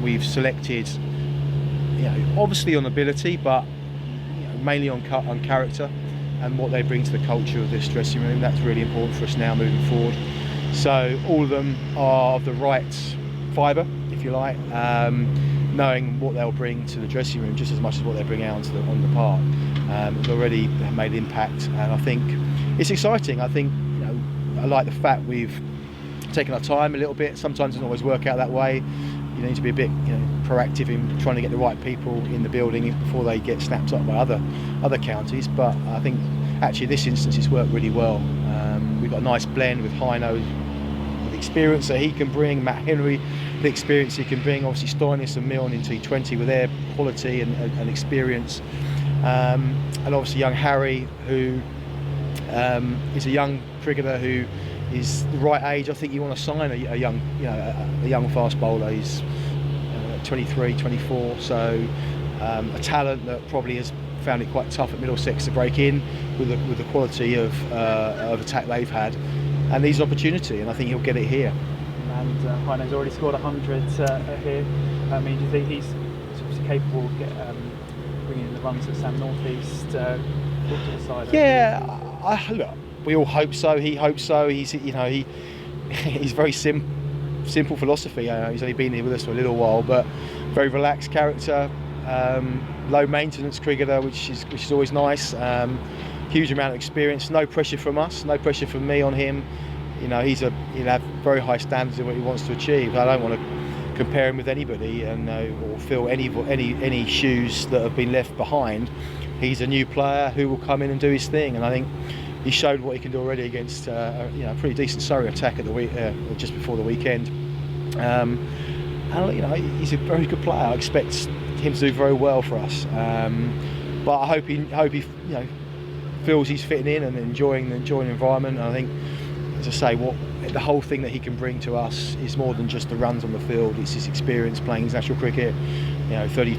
We've selected, obviously on ability, but mainly on character and what they bring to the culture of this dressing room. That's really important for us now moving forward. So all of them are of the right fibre, if you like, knowing what they'll bring to the dressing room just as much as what they bring out on the park. It's already made impact, and I think it's exciting. I think I like the fact we've taken our time a little bit. Sometimes it doesn't always work out that way. You need to be a bit proactive in trying to get the right people in the building before they get snapped up by other counties. But I think actually in this instance it's worked really well. We've got a nice blend with Heino, the experience that he can bring, Matt Henry, the experience he can bring, obviously Stoinis and Milne in T20 with their quality and experience, and obviously young Harry, who is a young cricketer who is the right age. I think you want to sign a young fast bowler. He's 23, 24, so a talent that probably has found it quite tough at Middlesex to break in with the quality of attack they've had, and needs opportunity, and I think he'll get it here. And Heino's already scored 100 here. I mean, do you think he's capable of bringing in the runs at Sam North East to the side? Yeah, look, we all hope so. He hopes so. He's very simple philosophy. He's only been here with us for a little while, but very relaxed character, low maintenance cricketer, which is always nice. Huge amount of experience. No pressure from us. No pressure from me on him. He'll have very high standards of what he wants to achieve. I don't want to compare him with anybody or fill any shoes that have been left behind. He's a new player who will come in and do his thing, and I think he showed what he can do already against a pretty decent Surrey attack at just before the weekend. And he's a very good player. I expect him to do very well for us. But I hope he feels he's fitting in and enjoying the environment. And I think, as I say, the whole thing that he can bring to us is more than just the runs on the field. It's his experience playing international cricket. 30,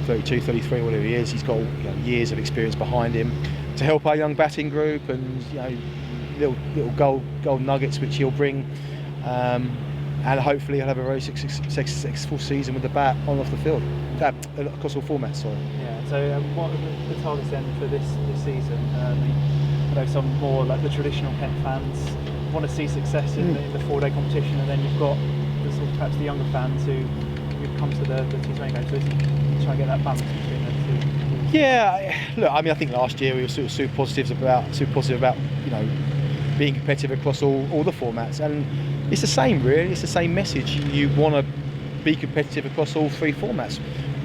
32, 33, whatever he is. He's got years of experience behind him to help our young batting group, and little gold nuggets which he'll bring, and hopefully he'll have a very successful season with the bat on and off the field, across all formats. Sorry. Yeah. So what are the targets then for this season? I know some more like the traditional Kent fans want to see success in the 4-day competition, and then you've got perhaps the younger fans who come to the T20 games. So you try and get that balance between the two. Yeah, look, I mean, I think last year we were super positive about being competitive across all the formats, and it's the same really. It's the same message. You want to be competitive across all three formats.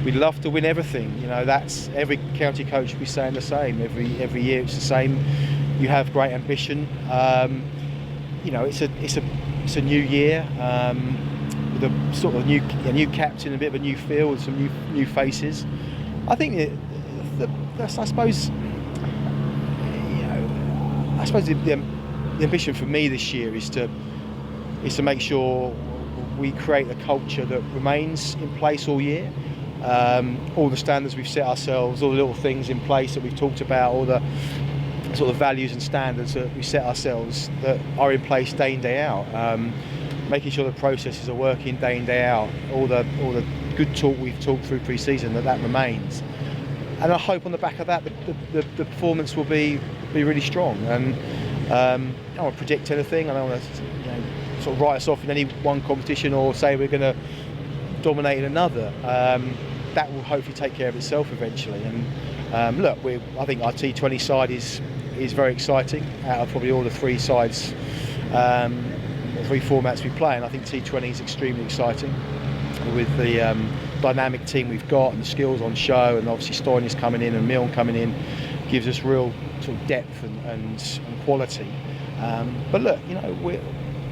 We'd love to win everything. That's every county coach will be saying the same. Every year it's the same. You have great ambition. It's a new year with a sort of a new captain, a bit of a new feel, with some new faces. I think I suppose the ambition for me this year is to make sure we create a culture that remains in place all year. All the standards we've set ourselves, all the little things in place that we've talked about, all the sort of values and standards that we set ourselves that are in place day in, day out. Making sure the processes are working day in, day out. All the good talk we've talked through pre-season, that remains. And I hope on the back of that, the performance will be really strong. And I don't want to predict anything. I don't want to sort of write us off in any one competition or say we're going to dominate in another. That will hopefully take care of itself eventually. And look, I think our T20 side is very exciting. Out of probably all the three sides, three formats we play, and I think T20 is extremely exciting with the dynamic team we've got and the skills on show, and obviously Stoinis coming in and Milne coming in gives us real sort of depth and quality. But look,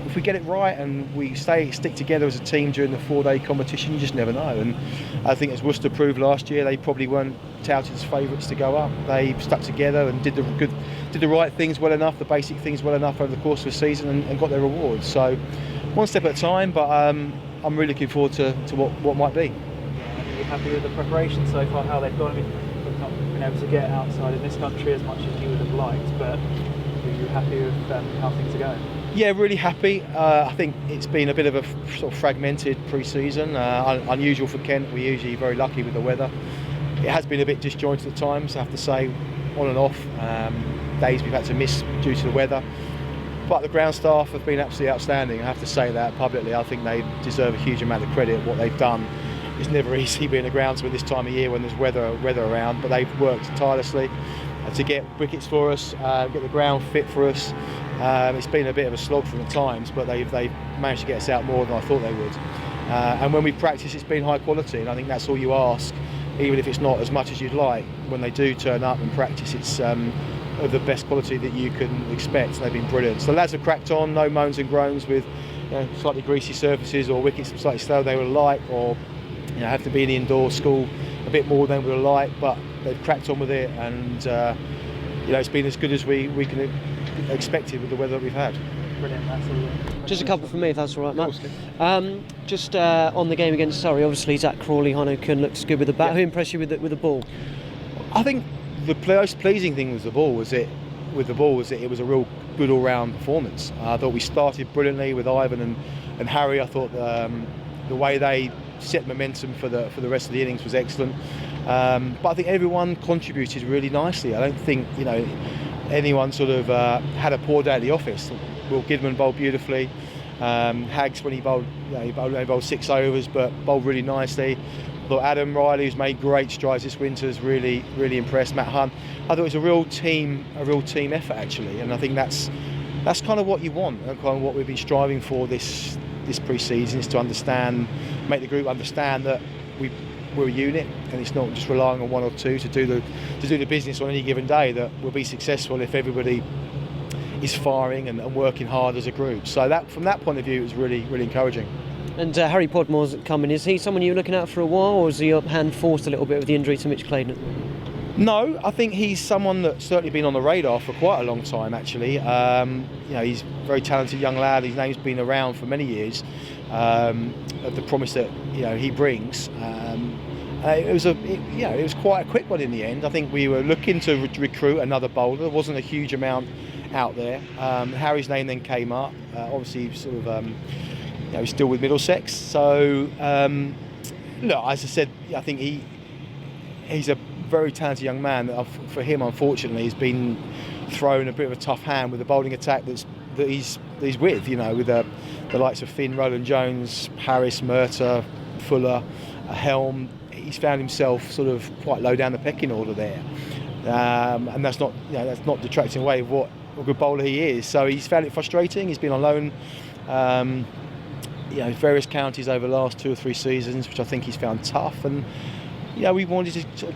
if we get it right and we stick together as a team during the 4-day competition, you just never know. And I think as Worcester proved last year, they probably weren't touted as favourites to go up. They stuck together and did the right things well enough, the basic things well enough over the course of the season, and got their rewards. So one step at a time, but I'm really looking forward to what might be. Are you happy with the preparation so far, how they've gone? I mean, we've not been able to get outside in this country as much as you would have liked, but are you happy with how things are going? Yeah, really happy. I think it's been a bit of a sort of fragmented pre-season, unusual for Kent. We're usually very lucky with the weather. It has been a bit disjointed at times, I have to say, on and off. Days we've had to miss due to the weather. But the ground staff have been absolutely outstanding. I have to say that publicly. I think they deserve a huge amount of credit for what they've done. It's never easy being a groundsman this time of year when there's weather around, but they've worked tirelessly to get wickets for us, get the ground fit for us. It's been a bit of a slog from the times, but they've managed to get us out more than I thought they would. And when we practice, it's been high quality, and I think that's all you ask, even if it's not as much as you'd like. When they do turn up and practice, it's of the best quality that you can expect. They've been brilliant. So the lads have cracked on, no moans and groans with slightly greasy surfaces or wickets slightly slow they would like, or have to be in the indoor school a bit more than we would like, but they've cracked on with it, and it's been as good as we can expect it with the weather that we've had. Brilliant, that's all. Just a couple from me, if that's all right, Matt. Just on the game against Surrey, obviously Zach Crawley, Heineken looks good with the bat. Yeah. Who impressed you with the ball? I think the most pleasing thing with the ball was it was a real good all-round performance. I thought we started brilliantly with Ivan and Harry. I thought the way they set momentum for the rest of the innings was excellent. But I think everyone contributed really nicely. I don't think anyone sort of had a poor day at the office. Will Gidman bowled beautifully. Hags, when he bowled, he bowled 6 overs, but bowled really nicely. I thought Adam Riley, who's made great strides this winter, has really impressed. Matt Hunt. I thought it was a real team effort actually, and I think that's kind of what you want, and kind of what we've been striving for this pre-season, is to make the group understand that we're a unit, and it's not just relying on one or two to do the business on any given day. That we'll be successful if everybody is firing and working hard as a group. So that, from that point of view, it was really encouraging. And Harry Podmore's coming. Is he someone you were looking at for a while, or is your hand forced a little bit with the injury to Mitch Keilan? No, I think he's someone that's certainly been on the radar for quite a long time actually. He's a very talented young lad. His name's been around for many years. Of the promise that he brings. It was quite a quick one in the end. I think we were looking to recruit another bowler. There wasn't a huge amount out there. Harry's name then came up. Obviously, sort of, he's still with Middlesex. So, look, as I said, I think he's a very talented young man. For him, unfortunately, he's been thrown a bit of a tough hand with the bowling attack that he's with. With the likes of Finn, Roland Jones, Harris, Murtagh, Fuller, Helm. He's found himself sort of quite low down the pecking order there, and that's not detracting away of what a good bowler he is. So he's found it frustrating. He's been on loan, various counties over the last 2 or 3 seasons, which I think he's found tough. And we wanted to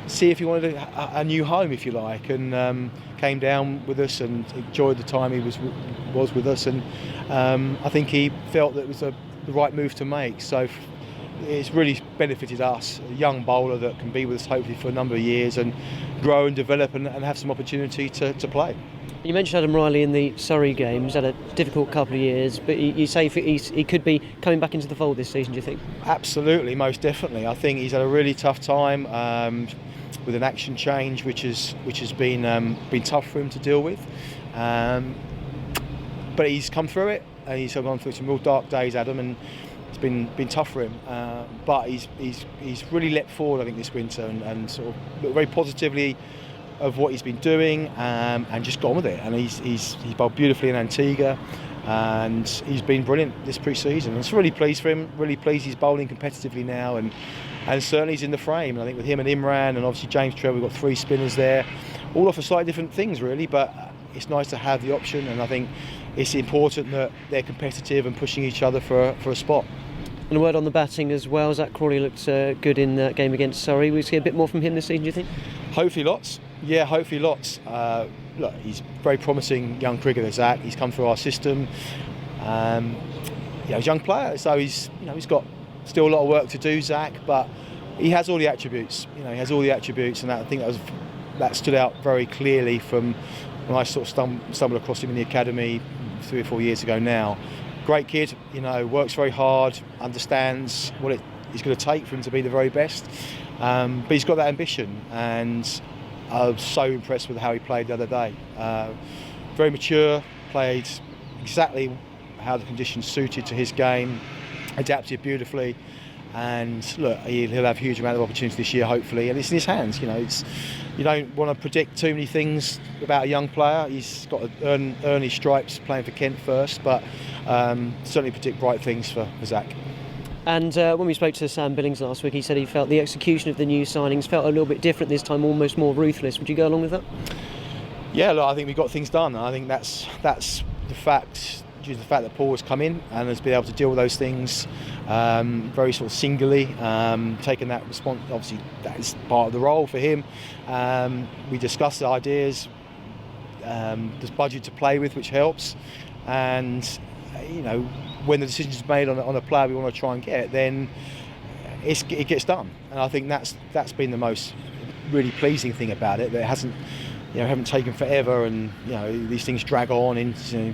see if he wanted a new home, if you like, and came down with us and enjoyed the time he was with us. And I think he felt that it was the right move to make. So it's really benefited us, a young bowler that can be with us hopefully for a number of years and grow and develop and have some opportunity to play. You mentioned Adam Riley in the Surrey game. He's had a difficult couple of years, but you say he could be coming back into the fold this season, do you think? Absolutely, most definitely. I think he's had a really tough time with an action change, which has been tough for him to deal with. But he's come through it, and he's gone through some real dark days, Adam, and it's been tough for him. But he's really leapt forward, I think, this winter, and sort of looked very positively of what he's been doing, and just gone with it. And he's bowled beautifully in Antigua, and he's been brilliant this pre-season. I'm really pleased for him. Really pleased he's bowling competitively now, and certainly he's in the frame. And I think with him and Imran and obviously James Trevor, we've got 3 spinners there, all offer slightly different things really, but it's nice to have the option, and I think it's important that they're competitive and pushing each other for a spot. And a word on the batting as well. Zach Crawley looked good in that game against Surrey. Will we see a bit more from him this season, do you think? Hopefully lots. Yeah, hopefully lots. Look, he's a very promising young cricketer, Zach. He's come through our system. He's a young player, so he's got still a lot of work to do, Zach, but he has all the attributes. He has all the attributes, and I think that stood out very clearly from when I sort of stumbled across him in the academy 3 or 4 years ago now. Great kid, works very hard, understands what it's going to take for him to be the very best, but he's got that ambition, and I was so impressed with how he played the other day. Very mature, played exactly how the conditions suited to his game, adapted beautifully. And look, he'll have a huge amount of opportunity this year, hopefully, and it's in his hands. You know, you don't want to predict too many things about a young player. He's got to earn his stripes playing for Kent first, but certainly predict bright things for Zach. And when we spoke to Sam Billings last week, he said he felt the execution of the new signings felt a little bit different this time, almost more ruthless. Would you go along with that? Yeah, look, I think we got things done. I think that's the fact, due to the fact that Paul has come in and has been able to deal with those things very sort of singularly, taking that response. Obviously, that is part of the role for him. We discussed the ideas. There's budget to play with, which helps. And you know, when the decision's made on a player we want to try and get, then it gets done. And I think that's been the most really pleasing thing about it. That it hasn't, haven't taken forever, and these things drag on into.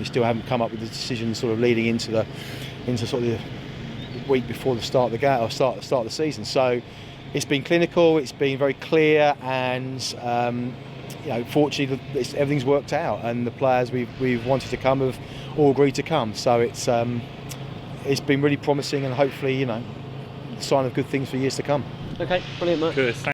Still haven't come up with the decision sort of leading into sort of the week before the start of the game or start of the season. So it's been clinical, it's been very clear, and fortunately everything's worked out, and the players we've wanted to come have all agreed to come. So it's been really promising, and hopefully a sign of good things for years to come. Okay, brilliant, Mark. Good.